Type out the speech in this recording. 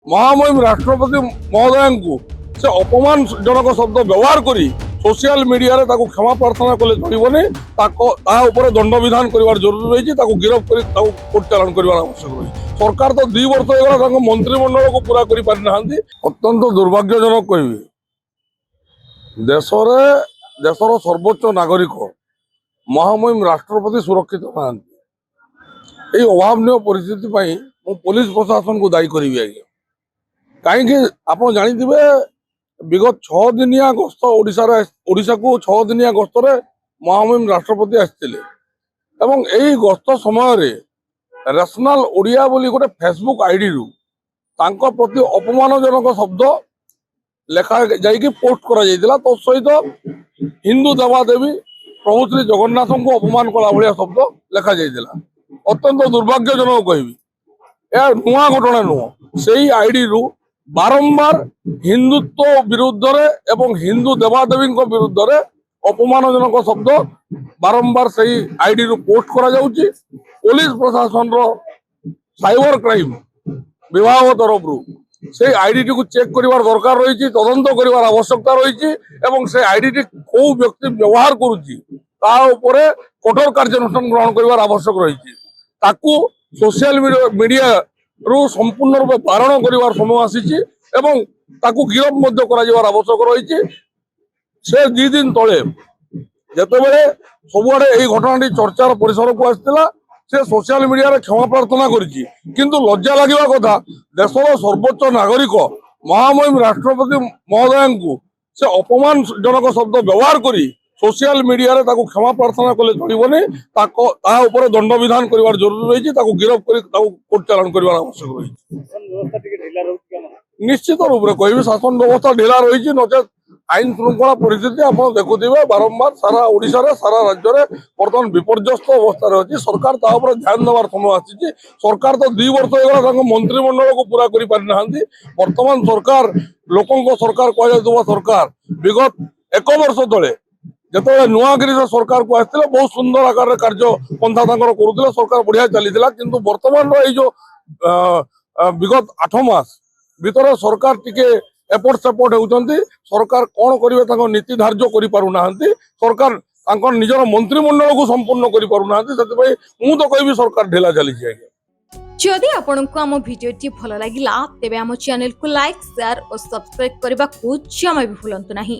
महामहिम राष्ट्रपति महोदय को से अपमानजनक शब्द व्यवहार करी सोशल मीडिया रे ताको क्षमा प्रार्थना कले चलबनी दंड विधान कर जरूरी रही गिरफ कर कोर्ट चालान कर आवश्यक रही। सरकार तो 2 वर्ष होगा मंत्रिमंडल को पूरा कर पारि ना। अत्यंत दुर्भाग्यजनक कहबी देशर सर्वोच्च नागरिक महामहिम राष्ट्रपति सुरक्षित ना अभावन परिस्थिति पुलिस प्रशासन को दायी करी आज्ञा कहीं आप जाथे विगत 6 दिनिया गस्त ओडिशा को 6 दिनिया गस्त महामहिम राष्ट्रपति आसते गस्त समय रैशनल ओडिया बोली गोटे फेसबुक आईडी रु तांको प्रति अपमानजनक शब्द लेखा जाइए पोस्ट करा जाइतिला। तो सहित हिंदू देवादेवी प्रभु श्री जगन्नाथ को अपमान कला भाया शब्द लेखा जाइतिला। अत्यंत दुर्भाग्यजनक कहबी यह नुआ घटना नुह से आईडी रु बारंबार हिंदुत्व विरुद्ध एवं हिंदू देवादेवी विरुद्ध अपमानजनक शब्द बारंबार से आईडी रु पोस्ट करा जाउची। पुलिस प्रशासन रो साइबर क्राइम विभाग तरफ रु से आईडी को चेक करिवार दरकार रही तदंत करिवार आवश्यकता रही एवं से आईडी को व्यक्ति व्यवहार करुची ता उपरे कठोर कार्यानुष्ठान ग्रहण करिवार आवश्यक रही ताकू सोशल मीडिया रु संपूर्ण रूप बारण करिवार समय आसी एवं ताकू गिरफ मध्य करा आवश्यक रही। से 2 दिन तले जेतेबेले सबुआडे एई घटनाटी चर्चार परिसर को आसला से सोशल मीडिया रे क्षमा प्रार्थना करिछि किंतु लज्जा लागिबा कथा देशर सर्वोच्च नागरिक महामहिम राष्ट्रपति महोदय को से अपमानजनक शब्द व्यवहार करी सोशल मीडिया रे ताको क्षमा प्रार्थना कले चलबनी दंड विधान कर जरूरी रही गिरफ कर कोर्ट चालान कर आवश्यक रही। निश्चित रूप से कह शासन व्यवस्था ढिला रही नचे आईन श्रृंखला परिस्थिति आप देखुवे बारंबार सारा ओडिशा रे सारा राज्य में बर्तमान विपर्यस्त अवस्था अच्छी सरकार ध्यान देवार समय आसी। सरकार तो 2 वर्ष होगा मंत्रिमंडल को पूरा कर पारि ना। वर्तमान सरकार लोकों सरकार कह सरकार विगत 1 वर्ष तले जिते नुआगिरी सरकार को आसते बहुत सुंदर आकार कार्य पंथा करुले सरकार बढ़िया चली किंतु वर्तमान जो विगत 8 मास भीतर सरकार टिके एपट सेपट होती सरकार कौन करेंगे नीति धार्य कर सरकार निजर मंत्रिमंडल को संपूर्ण कर तो कह सरकार ढिला चली। जदि आपंक आम भिडी भल लगा तेब आम चैनल को लाइक शेयर और सब्सक्राइब करने को जमा भी भूलु नहीं।